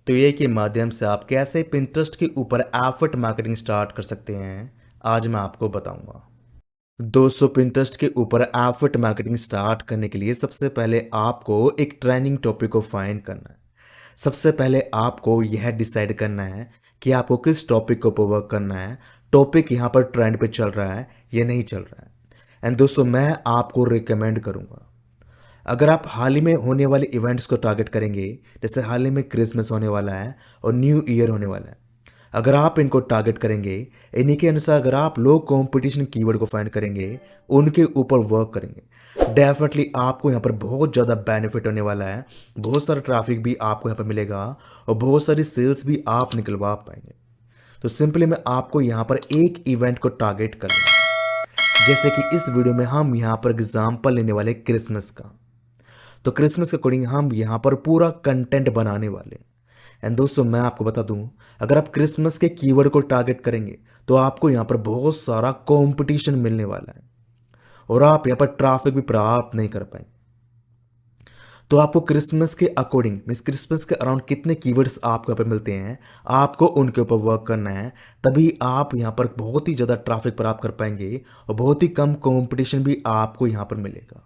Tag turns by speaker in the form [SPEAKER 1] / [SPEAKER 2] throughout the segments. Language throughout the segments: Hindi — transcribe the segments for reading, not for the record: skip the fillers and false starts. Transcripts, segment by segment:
[SPEAKER 1] ये के माध्यम से आप कैसे पिंटरेस्ट के ऊपर एफर्ट मार्केटिंग स्टार्ट कर सकते हैं, आज मैं आपको बताऊंगा। दोस्तों, पिंटरेस्ट के ऊपर एफर्ट मार्केटिंग स्टार्ट करने के लिए सबसे पहले आपको एक ट्रेंडिंग टॉपिक को फाइंड करना है। सबसे पहले आपको यह डिसाइड करना है कि आपको किस टॉपिक के ऊपर वर्क करना है। टॉपिक यहाँ पर ट्रेंड पे चल रहा है या नहीं चल रहा है। एंड दोस्तों, मैं आपको रिकमेंड करूंगा, अगर आप हाल ही में होने वाले इवेंट्स को टारगेट करेंगे, जैसे हाल ही में क्रिसमस होने वाला है और न्यू ईयर होने वाला है, अगर आप इनको टारगेट करेंगे, इन्हीं के अनुसार अगर आप लो कंपटीशन कीवर्ड को फाइंड करेंगे, उनके ऊपर वर्क करेंगे, डेफिनेटली आपको यहाँ पर बहुत ज़्यादा बेनिफिट होने वाला है। बहुत सारा ट्रैफिक भी आपको यहाँ पर मिलेगा और बहुत सारी सेल्स भी आप निकलवा पाएंगे। तो सिंपली मैं आपको यहाँ पर एक इवेंट को टारगेट करेंगे, जैसे कि इस वीडियो में हम यहाँ पर एग्जाम्पल लेने वाले क्रिसमस का। तो क्रिसमस के अकॉर्डिंग हम यहाँ पर पूरा कंटेंट बनाने वाले हैं। एंड दोस्तों, मैं आपको बता दूं, अगर आप क्रिसमस के कीवर्ड को टारगेट करेंगे तो आपको यहाँ पर बहुत सारा कंपटीशन मिलने वाला है और आप यहाँ पर ट्रैफिक भी प्राप्त नहीं कर पाएंगे। तो आपको क्रिसमस के अकॉर्डिंग मीन्स क्रिसमस के अराउंड कितने कीवर्ड्स आपको यहाँ पर मिलते हैं, आपको उनके ऊपर वर्क करना है। तभी आप यहाँ पर बहुत ही ज़्यादा ट्रैफिक प्राप्त कर पाएंगे और बहुत ही कम कंपटीशन भी आपको यहाँ पर मिलेगा।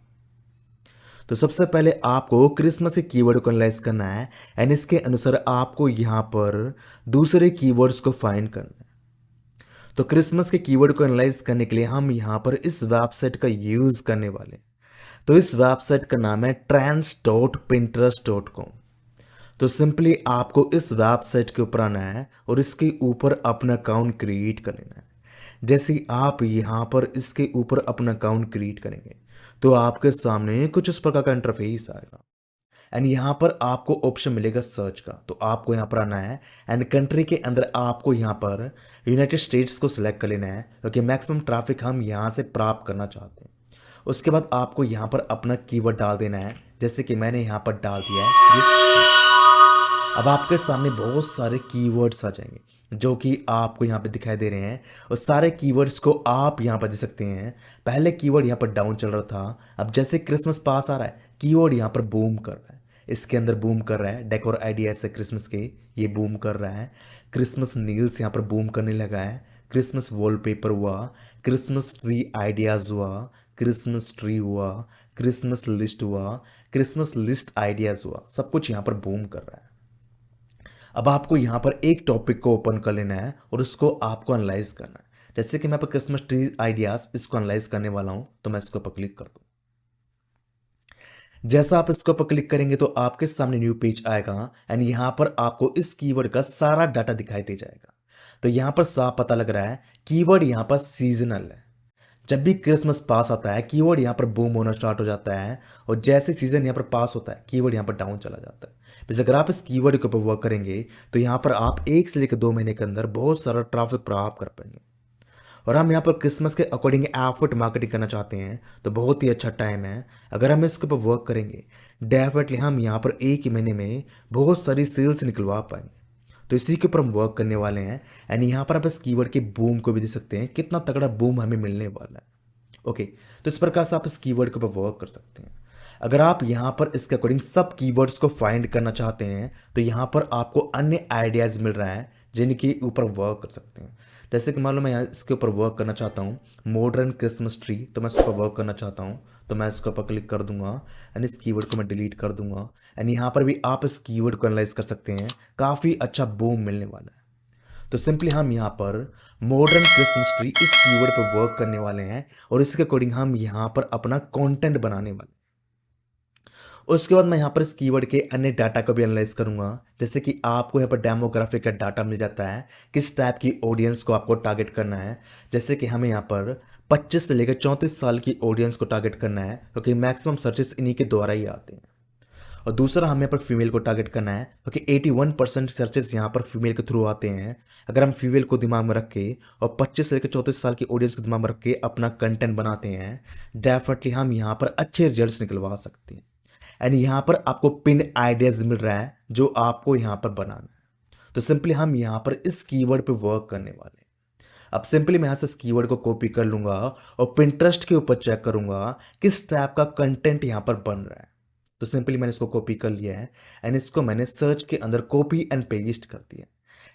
[SPEAKER 1] तो सबसे पहले आपको क्रिसमस के कीवर्ड को एनालाइज करना है एंड इसके अनुसार आपको यहाँ पर दूसरे कीवर्ड्स को फाइंड करना है। तो क्रिसमस के कीवर्ड को एनालाइज करने के लिए हम यहाँ पर इस वेबसाइट का यूज करने वाले हैं। तो इस वेबसाइट का नाम है trends.pinterest.com। तो सिंपली आपको इस वेबसाइट के ऊपर आना है और इसके ऊपर अपना अकाउंट क्रिएट कर लेना है। जैसे ही आप यहाँ पर इसके ऊपर अपना अकाउंट क्रिएट करेंगे तो आपके सामने कुछ इस प्रकार का इंटरफेस आएगा एंड यहाँ पर आपको ऑप्शन मिलेगा सर्च का। तो आपको यहाँ पर आना है एंड कंट्री के अंदर आपको यहाँ पर यूनाइटेड स्टेट्स को सिलेक्ट कर लेना है, क्योंकि मैक्सिमम ट्रैफिक हम यहाँ से प्राप्त करना चाहते हैं। उसके बाद आपको यहाँ पर अपना कीवर्ड डाल देना है, जैसे कि मैंने यहाँ पर डाल दिया है क्रिसमस। अब आपके सामने बहुत सारे कीवर्ड्स आ जाएंगे जो कि आपको यहाँ पे दिखाई दे रहे हैं और सारे कीवर्ड्स को आप यहाँ पर दे सकते हैं। पहले कीवर्ड यहाँ पर डाउन चल रहा था, अब जैसे क्रिसमस पास आ रहा है कीवर्ड यहाँ पर बूम कर रहा है। इसके अंदर बूम कर रहा है, डेकोर आइडियाज है क्रिसमस के, ये बूम कर रहा है। क्रिसमस नील्स यहाँ पर बूम करने लगा है। क्रिसमस वॉलपेपर हुआ, क्रिसमस ट्री आइडियाज हुआ, क्रिसमस ट्री हुआ, क्रिसमस लिस्ट हुआ, क्रिसमस लिस्ट आइडियाज हुआ, सब कुछ यहाँ पर बूम कर रहा है। अब आपको यहाँ पर एक टॉपिक को ओपन कर लेना है और उसको आपको एनालाइज करना है। जैसे कि मैं पर क्रिसमस ट्री आइडियाज इसको एनालाइज करने वाला हूं, तो मैं इसको पर क्लिक कर दूं। जैसा आप इसको पर क्लिक करेंगे तो आपके सामने न्यू पेज आएगा एंड यहाँ पर आपको इस कीवर्ड का सारा डाटा दिखाई दे जाएगा। तो यहाँ पर साफ पता लग रहा है कीवर्ड यहाँ पर सीजनल है। जब भी क्रिसमस पास आता है कीवर्ड यहाँ पर बूम होना स्टार्ट हो जाता है और जैसे सीजन यहाँ पर पास होता है कीवर्ड यहाँ पर डाउन चला जाता है। बस अगर आप इस कीवर्ड के ऊपर वर्क करेंगे तो यहाँ पर आप 1 से लेकर 2 महीने के अंदर बहुत सारा ट्रैफिक प्राप्त कर पाएंगे। और हम यहाँ पर क्रिसमस के अकॉर्डिंग एफर्ट मार्केटिंग करना चाहते हैं तो बहुत ही अच्छा टाइम है। अगर हम इसके ऊपर वर्क करेंगे, डेफिनेटली हम यहाँ पर 1 महीने में बहुत सारी सेल्स निकलवा पाएंगे। तो इसी के ऊपर हम वर्क करने वाले हैं एंड यहाँ पर आप इस कीवर्ड के बूम को भी दे सकते हैं, कितना तगड़ा बूम हमें मिलने वाला है। ओके, तो इस प्रकार से आप इस कीवर्ड के ऊपर वर्क कर सकते हैं। अगर आप यहाँ पर इसके अकॉर्डिंग सब कीवर्ड्स को फाइंड करना चाहते हैं तो यहाँ पर आपको अन्य आइडियाज मिल रहा है जिनके ऊपर वर्क कर सकते हैं। जैसे कि मान लो मैं यहाँ इसके ऊपर वर्क करना चाहता हूँ मॉडर्न क्रिसमस ट्री, तो मैं इस पर वर्क करना चाहता हूँ, तो मैं इसके ऊपर क्लिक कर दूंगा एंड इस कीवर्ड को मैं डिलीट कर दूंगा एंड यहाँ पर भी आप इस कीवर्ड को एनालाइज कर सकते हैं, काफ़ी अच्छा बूम मिलने वाला है। तो सिंपली हम यहाँ पर मॉडर्न क्रिसमस ट्री इस कीवर्ड पर वर्क करने वाले हैं और इसके अकॉर्डिंग हम यहाँ पर अपना कंटेंट बनाने वाले हैं। उसके बाद मैं यहाँ पर इस कीवर्ड के अन्य डाटा को भी एनालाइज करूंगा, जैसे कि आपको यहाँ पर डेमोग्राफिक का डाटा मिल जाता है, किस टाइप की ऑडियंस को आपको टारगेट करना है। जैसे कि हमें यहाँ पर 25 से लेकर 34 साल की ऑडियंस को टारगेट करना है, क्योंकि मैक्सिमम सर्चेस इन्हीं के द्वारा ही आते हैं। और दूसरा हमें यहाँ पर फीमेल को टारगेट करना है, क्योंकि 81% सर्चेस यहाँ पर फीमेल के थ्रू आते हैं। अगर हम फीमेल को दिमाग में रख के और 25 से लेकर 34 साल की ऑडियंस को दिमाग में रख के अपना कंटेंट बनाते हैं, डेफिनेटली हम यहाँ पर अच्छे रिजल्ट्स निकलवा सकते हैं। एंड यहाँ पर आपको पिन आइडियाज मिल रहा है जो आपको यहाँ पर बनाना है। तो सिंपली हम यहाँ पर इस कीवर्ड पे वर्क करने वाले हैं। अब सिंपली मैं यहाँ से इस कीवर्ड को कॉपी कर लूंगा और पिंटरेस्ट के ऊपर चेक करूंगा किस टाइप का कंटेंट यहाँ पर बन रहा है। तो सिंपली मैंने इसको कॉपी कर लिया है एंड इसको मैंने सर्च के अंदर कॉपी एंड पेस्ट कर दिया।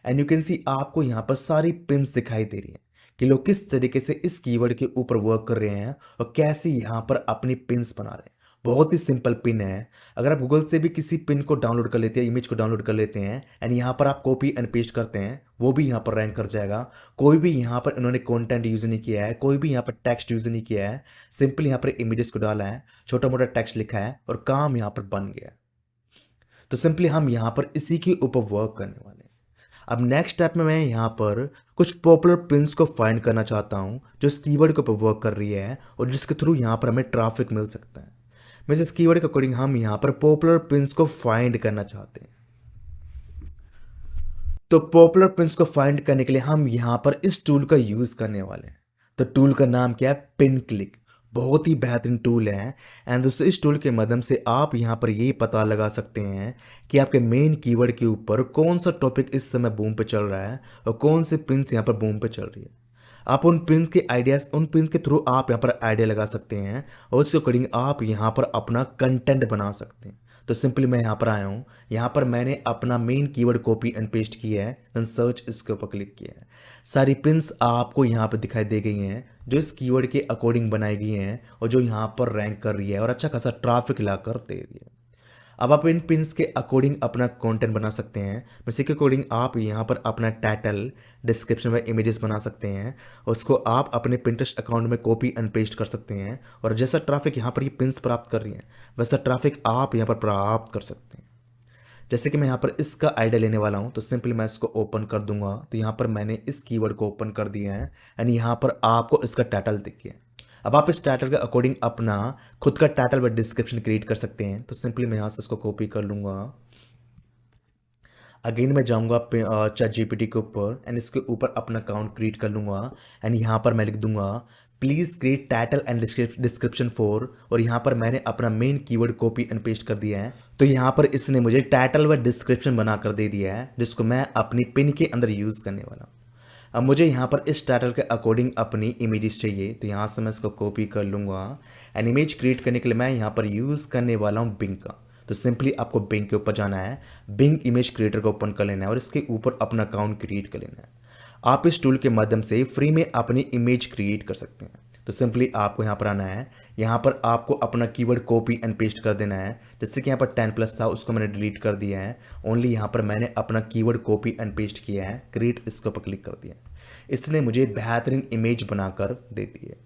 [SPEAKER 1] एंड यू कैन सी आपको यहाँ पर सारी पिन्स दिखाई दे रही हैं कि लोग किस तरीके से इस कीवर्ड के ऊपर वर्क कर रहे हैं और कैसे यहाँ पर अपनी पिन्स बना रहे हैं। बहुत ही सिंपल पिन है। अगर आप गूगल से भी किसी पिन को डाउनलोड कर लेते हैं, इमेज को डाउनलोड कर लेते हैं एंड यहाँ पर आप कॉपी एंड पेस्ट करते हैं, वो भी यहाँ पर रैंक कर जाएगा। कोई भी यहाँ पर इन्होंने कंटेंट यूज नहीं किया है, कोई भी यहाँ पर टेक्स्ट यूज नहीं किया है, सिंपल यहाँ पर इमेजेस को डाला है, छोटा मोटा टेक्स्ट लिखा है और काम यहाँ पर बन गया। तो सिंपली हम यहाँ पर इसी के ऊपर वर्क करने वाले हैं। अब नेक्स्ट स्टेप में मैं यहाँ पर कुछ पॉपुलर पिन्स को फाइंड करना चाहता हूँ जो इस कीवर्ड के ऊपर वर्क कर रही है और जिसके थ्रू यहाँ पर हमें ट्रैफिक मिल सकता है। मैं इस कीवर्ड के अकॉर्डिंग हम यहाँ पर पॉपुलर पिन्स को फाइंड करना चाहते हैं। तो पॉपुलर पिन्स को फाइंड करने के लिए हम यहाँ पर इस टूल का यूज करने वाले हैं। तो टूल का नाम क्या है? Pin click. बहुत ही बेहतरीन टूल है एंड दोस्तों इस टूल के माध्यम से आप यहाँ पर ये पता लगा सकते हैं कि आपके मेन कीवर्ड के ऊपर कौन सा टॉपिक इस समय बूम पे चल रहा है और कौन से पिन्स यहाँ पर बूम पे चल रही है। आप उन पिन्स के आइडियाज, उन पिन के थ्रू आप यहाँ पर आइडिया लगा सकते हैं और उसके अकॉर्डिंग आप यहाँ पर अपना कंटेंट बना सकते हैं। तो सिंपली मैं यहाँ पर आया हूँ, यहाँ पर मैंने अपना main keyword copy and paste किया है, देन सर्च इसके ऊपर क्लिक किया है। सारी पिन्स आपको यहाँ पर दिखाई दे गई हैं जो इस कीवर्ड के अकॉर्डिंग बनाई गई हैं और जो यहाँ पर रैंक कर रही है और अच्छा खासा ट्रैफिक लाकर दे रही है। अब आप इन पिन्स के अकॉर्डिंग अपना कंटेंट बना सकते हैं। इसी के अकॉर्डिंग आप यहाँ पर अपना टाइटल, डिस्क्रिप्शन में इमेजेस बना सकते हैं। उसको आप अपने पिंटरेस्ट अकाउंट में कॉपी एंड पेस्ट कर सकते हैं और जैसा ट्रैफिक यहाँ पर ये पिन्स प्राप्त कर रही हैं वैसा ट्रैफिक आप यहाँ पर प्राप्त कर सकते हैं। जैसे कि मैं यहाँ पर इसका आइडिया लेने वाला हूँ तो सिंपली मैं इसको ओपन कर दूंगा। तो यहाँ पर मैंने इस कीवर्ड को ओपन कर दिया है एंड यहाँ पर आपको इसका टाइटल दिख गया। अब आप इस टाइटल के अकॉर्डिंग अपना खुद का टाइटल व डिस्क्रिप्शन क्रिएट कर सकते हैं। तो सिंपली मैं यहाँ से इसको कॉपी कर लूँगा। अगेन मैं जाऊँगा चैट जीपीटी के ऊपर एंड इसके ऊपर अपना अकाउंट क्रिएट कर लूँगा एंड यहाँ पर मैं लिख दूंगा please create title and description for, और यहाँ पर मैंने अपना main keyword copy and paste कर दिया है। तो यहाँ पर इसने मुझे टाइटल व डिस्क्रिप्शन बनाकर दे दिया है जिसको मैं अपनी पिन के अंदर यूज़ करने वाला हूँ। अब मुझे यहाँ पर इस टाइटल के अकॉर्डिंग अपनी इमेजेस चाहिए तो यहाँ से मैं इसको कॉपी कर लूँगा एंड इमेज क्रिएट करने के लिए मैं यहाँ पर यूज़ करने वाला हूँ बिंग का। तो सिंपली आपको बिंग के ऊपर जाना है, बिंग इमेज क्रिएटर को ओपन कर लेना है और इसके ऊपर अपना अकाउंट क्रिएट कर लेना है। आप इस टूल के माध्यम से फ्री में अपनी इमेज क्रिएट कर सकते हैं। तो सिंपली आपको यहाँ पर आना है, यहाँ पर आपको अपना कीवर्ड कॉपी एंड पेस्ट कर देना है। जैसे कि यहाँ पर 10+ था उसको मैंने डिलीट कर दिया है, ओनली यहाँ पर मैंने अपना कीवर्ड कॉपी एंड पेस्ट किया है, क्रिएट इसके ऊपर क्लिक कर दिया। इसने मुझे बेहतरीन इमेज बनाकर दे दी है।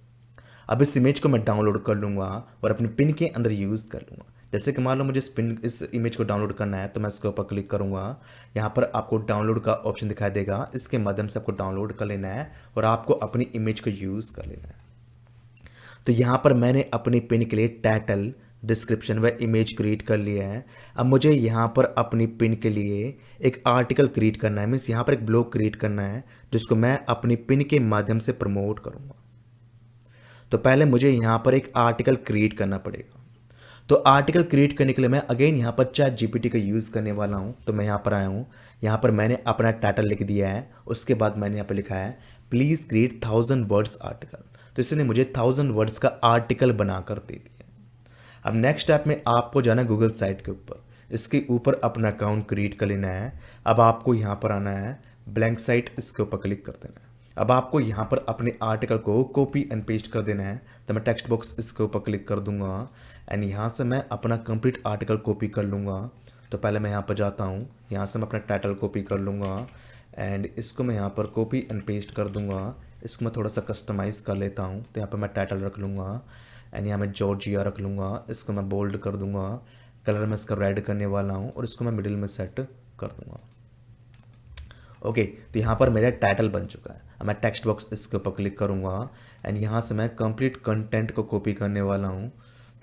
[SPEAKER 1] अब इस इमेज को मैं डाउनलोड कर लूँगा और अपने पिन के अंदर यूज़ कर लूँगा। जैसे कि मान लो मुझे इस इमेज को डाउनलोड करना है तो मैं इसके ऊपर क्लिक करूँगा। यहाँ पर आपको डाउनलोड का ऑप्शन दिखाई देगा, इसके माध्यम से आपको डाउनलोड कर लेना है और आपको अपनी इमेज को यूज़ कर लेना है। तो यहाँ पर मैंने अपनी पिन के लिए टाइटल, डिस्क्रिप्शन व इमेज क्रिएट कर लिया है। अब मुझे यहाँ पर अपनी पिन के लिए एक आर्टिकल क्रिएट करना है, मीन्स यहाँ पर एक ब्लॉग क्रिएट करना है जिसको मैं अपनी पिन के माध्यम से प्रमोट करूँगा। तो पहले मुझे यहाँ पर एक आर्टिकल क्रिएट करना पड़ेगा। तो आर्टिकल क्रिएट करने के लिए मैं अगेन यहाँ पर चैट जीपीटी का यूज़ करने वाला हूँ। तो मैं यहाँ पर आया हूँ, यहाँ पर मैंने अपना टाइटल लिख दिया है, उसके बाद मैंने यहाँ पर लिखा है प्लीज़ क्रिएट 1000 वर्ड्स आर्टिकल। तो इसने मुझे 1000 वर्ड्स का आर्टिकल बनाकर दे दिया। अब नेक्स्ट स्टेप में आपको जाना गूगल साइट के ऊपर, इसके ऊपर अपना अकाउंट क्रिएट कर लेना है। अब आपको यहाँ पर आना है, ब्लैंक साइट, इसके ऊपर क्लिक कर देना है। अब आपको यहाँ पर अपने आर्टिकल को कॉपी एंड पेस्ट कर देना है। तो मैं टेक्स्ट बॉक्स इसके ऊपर क्लिक कर दूंगा एंड यहाँ से मैं अपना कंप्लीट आर्टिकल कॉपी कर लूँगा। तो पहले मैं यहाँ पर जाता हूँ, यहाँ से मैं अपना टाइटल कॉपी कर लूँगा एंड इसको मैं यहाँ पर कॉपी एंड पेस्ट कर दूँगा। इसको मैं थोड़ा सा कस्टमाइज़ कर लेता हूँ। तो यहाँ पर मैं टाइटल रख लूँगा एंड यहाँ मैं जॉर्जिया रख लूँगा, इसको मैं बोल्ड कर दूँगा, कलर मैं इसका रेड करने वाला हूँ और इसको मैं मिडिल में सेट कर दूँगा। ओके, तो यहाँ पर मेरा टाइटल बन चुका है। अब मैं टेक्स्ट बॉक्स इसके ऊपर क्लिक करूँगा एंड यहाँ से मैं कंप्लीट कंटेंट को कॉपी करने वाला हूँ।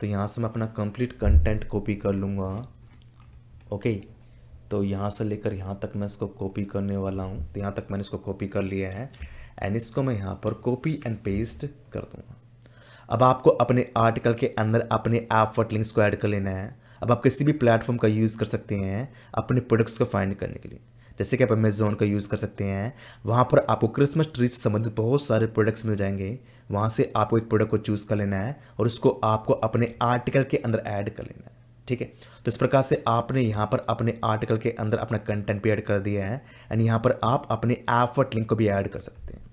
[SPEAKER 1] तो यहाँ से मैं अपना कंप्लीट कंटेंट कॉपी कर लूँगा। ओके, तो यहाँ से लेकर यहाँ तक मैं इसको कॉपी करने वाला हूँ। तो यहाँ तक मैंने इसको कॉपी कर लिया है एंड इसको मैं यहाँ पर कॉपी एंड पेस्ट कर दूँगा। अब आपको अपने आर्टिकल के अंदर अपने एफर्ट लिंक्स को ऐड कर लेना है। अब आप किसी भी प्लेटफॉर्म का यूज़ कर सकते हैं अपने प्रोडक्ट्स को फाइंड करने के लिए। जैसे कि आप अमेज़ॉन का यूज़ कर सकते हैं, वहाँ पर आपको क्रिसमस ट्री से संबंधित बहुत सारे प्रोडक्ट्स मिल जाएंगे। वहाँ से आपको एक प्रोडक्ट को चूज़ कर लेना है और उसको आपको अपने आर्टिकल के अंदर ऐड कर लेना है। ठीक है। तो इस प्रकार से आपने यहाँ पर अपने आर्टिकल के अंदर अपना कंटेंट भी ऐड कर दिया है एंड यहाँ पर आप अपने एफर्ट लिंक को भी ऐड कर सकते हैं।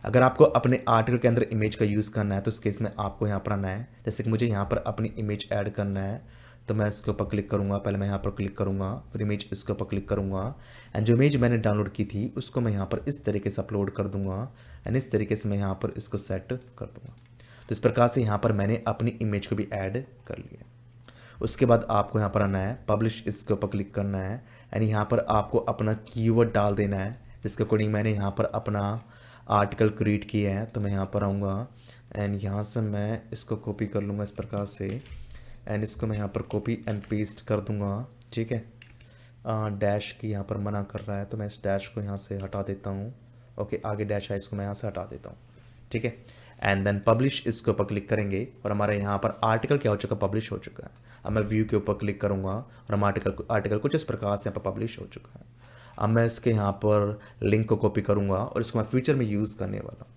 [SPEAKER 1] अगर आपको अपने आर्टिकल के अंदर इमेज का यूज़ करना है तो इस केस में आपको यहाँ पर आना है। जैसे कि मुझे यहाँ पर अपनी इमेज ऐड करना है तो मैं इसके ऊपर क्लिक करूँगा। पहले मैं यहाँ पर क्लिक करूँगा, फिर इमेज इसके ऊपर क्लिक करूँगा एंड जो इमेज मैंने डाउनलोड की थी उसको मैं यहाँ पर इस तरीके से अपलोड कर दूँगा एंड इस तरीके से मैं यहाँ पर इसको सेट कर दूँगा। तो इस प्रकार से यहाँ पर मैंने अपनी इमेज को भी ऐड कर लिया। उसके बाद आपको यहाँ पर आना है, पब्लिश इसके ऊपर क्लिक करना है एंड यहाँ पर आपको अपना कीवर्ड डाल देना है जिसके अकॉर्डिंग मैंने यहाँ पर अपना आर्टिकल क्रिएट किया है। तो मैं यहाँ पर आऊँगा एंड यहाँ से मैं इसको कॉपी कर लूँगा इस प्रकार से एंड इसको मैं यहाँ पर कॉपी एंड पेस्ट कर दूँगा। ठीक है, डैश की यहाँ पर मना कर रहा है तो मैं इस डैश को यहाँ से हटा देता हूँ। ओके, आगे डैश है इसको मैं यहाँ से हटा देता हूँ। ठीक है, एंड देन पब्लिश इसके ऊपर क्लिक करेंगे और हमारे यहाँ पर आर्टिकल क्या हो चुका, पब्लिश हो चुका है। अब मैं व्यू के ऊपर क्लिक करूँगा और हम आर्टिकल कुछ इस प्रकार से यहाँ पर पब्लिश हो चुका है। अब मैं इसके यहाँ पर लिंक को कॉपी करूँगा और इसको मैं फ्यूचर में यूज़ करने वाला हूँ।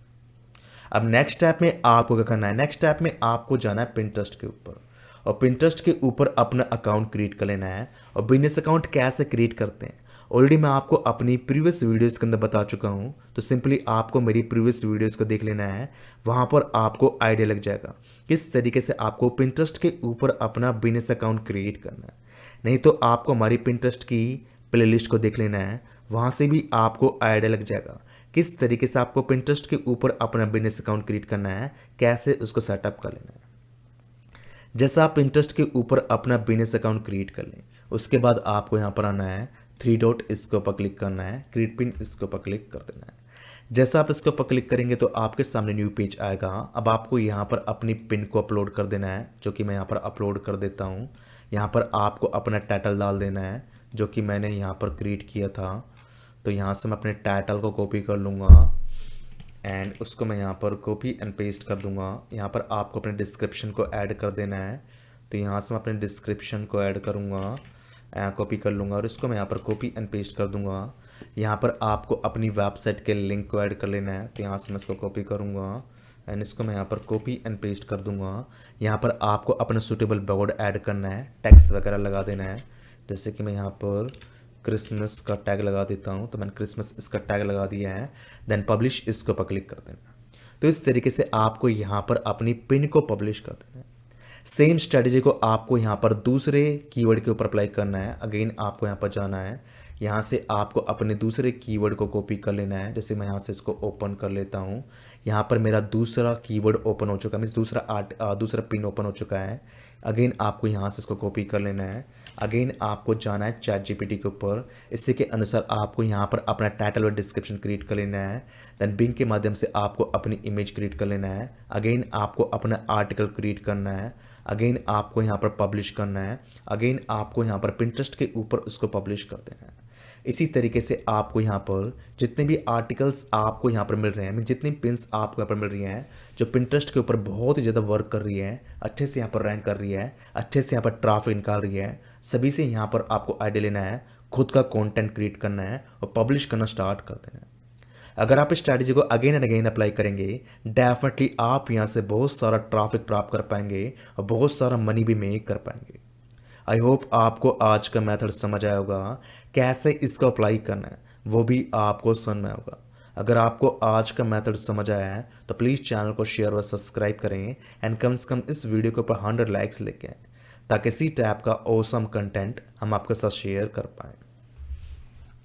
[SPEAKER 1] अब नेक्स्ट स्टेप में आपको क्या करना है, नेक्स्ट स्टेप में आपको जाना है पिंटरेस्ट के ऊपर और पिंटरेस्ट के ऊपर अपना अकाउंट क्रिएट कर लेना है। और बिजनेस अकाउंट कैसे क्रिएट करते हैं ऑलरेडी मैं आपको अपनी प्रीवियस वीडियोस के अंदर बता चुका हूं, तो सिंपली आपको मेरी प्रीवियस वीडियोस को देख लेना है। वहां पर आपको आइडिया लग जाएगा किस तरीके से आपको पिंटरेस्ट के ऊपर अपना बिजनेस अकाउंट क्रिएट करना है। नहीं तो आपको हमारी पिंटरेस्ट की प्लेलिस्ट को देख लेना है, वहां से भी आपको आइडिया लग जाएगा किस तरीके से आपको पिंटरेस्ट के ऊपर अपना बिजनेस अकाउंट क्रिएट करना है, कैसे उसको सेटअप कर लेना है। जैसा आप पिंटरेस्ट के ऊपर अपना बिजनेस अकाउंट क्रिएट कर लें, उसके बाद आपको यहाँ पर आना है, 3 डॉट इसके ऊपर क्लिक करना है, क्रिएट पिन इसके ऊपर क्लिक कर देना है। जैसा आप इसके ऊपर क्लिक करेंगे तो आपके सामने न्यू पेज आएगा। अब आपको यहाँ पर अपनी पिन को अपलोड कर देना है, जो कि मैं यहाँ पर अपलोड कर देता हूँ। यहाँ पर आपको अपना टाइटल डाल देना है जो कि मैंने यहाँ पर क्रिएट किया था। तो यहाँ से मैं अपने टाइटल को कॉपी कर लूँगा एंड उसको मैं यहाँ पर कॉपी एंड पेस्ट कर दूंगा। यहाँ पर आपको अपने डिस्क्रिप्शन को ऐड कर देना है। तो यहाँ से मैं अपने डिस्क्रिप्शन को ऐड करूँगा, कॉपी कर लूँगा और इसको मैं यहाँ पर कॉपी एंड पेस्ट कर दूँगा। यहाँ पर आपको अपनी वेबसाइट के लिंक को ऐड कर लेना है। तो यहाँ से मैं इसको कॉपी करूँगा एंड इसको मैं यहाँ पर कॉपी एंड पेस्ट कर दूँगा। यहाँ पर आपको अपना सूटेबल वर्ड ऐड करना है, टेक्स्ट वगैरह लगा देना है। जैसे कि मैं यहाँ पर क्रिसमस का टैग लगा देता हूँ, तो मैंने क्रिसमस इसका टैग लगा दिया है। देन पब्लिश इसके ऊपर क्लिक कर देना। तो इस तरीके से आपको यहाँ पर अपनी पिन को पब्लिश कर देना है। सेम स्ट्रेटजी को आपको यहाँ पर दूसरे कीवर्ड के ऊपर अप्लाई करना है। अगेन आपको यहाँ पर जाना है, यहाँ से आपको अपने दूसरे कीवर्ड को कॉपी कर लेना है। जैसे मैं यहाँ से इसको ओपन कर लेता हूँ, यहाँ पर मेरा दूसरा कीवर्ड ओपन हो चुका है, मीन्स दूसरा पिन ओपन हो चुका है। अगेन आपको यहाँ से इसको कॉपी कर लेना है। अगेन आपको जाना है चैट जीपीटी के ऊपर, इसी के अनुसार आपको यहाँ पर अपना टाइटल और डिस्क्रिप्शन क्रिएट कर लेना है। देन बिंग के माध्यम से आपको अपनी इमेज क्रिएट कर लेना है। अगेन आपको अपना आर्टिकल क्रिएट करना है। अगेन आपको यहाँ पर पब्लिश करना है। अगेन आपको यहाँ पर पिंटरेस्ट के ऊपर उसको पब्लिश कर देना है। इसी तरीके से आपको यहाँ पर जितने भी आर्टिकल्स आपको यहाँ पर मिल रहे हैं, जितनी पिन्स आपको यहाँ पर मिल रही हैं जो पिंटरेस्ट के ऊपर बहुत ही ज़्यादा वर्क कर रही है, अच्छे से यहाँ पर रैंक कर रही है, अच्छे से यहाँ पर ट्रैफिक निकाल रही है, सभी से यहाँ पर आपको आइडिया लेना है, खुद का कंटेंट क्रिएट करना है और पब्लिश करना स्टार्ट कर देना है। अगर आप इस स्ट्रैटेजी को अगेन एंड अगेन अप्लाई करेंगे, डेफिनेटली आप यहाँ से बहुत सारा ट्रैफिक प्राप्त कर पाएंगे और बहुत सारा मनी भी मेक कर पाएंगे। आई होप आपको आज का मेथड समझ आया होगा, कैसे इसको अप्लाई करना है वो भी आपको समझ में होगा। अगर आपको आज का मेथड समझ आया है तो प्लीज़ चैनल को शेयर और सब्सक्राइब करें एंड कम से कम इस वीडियो के ऊपर 100 लाइक्स लेके आएँ, ताकि इसी टाइप का ऑसम कंटेंट हम आपके साथ शेयर कर पाएँ।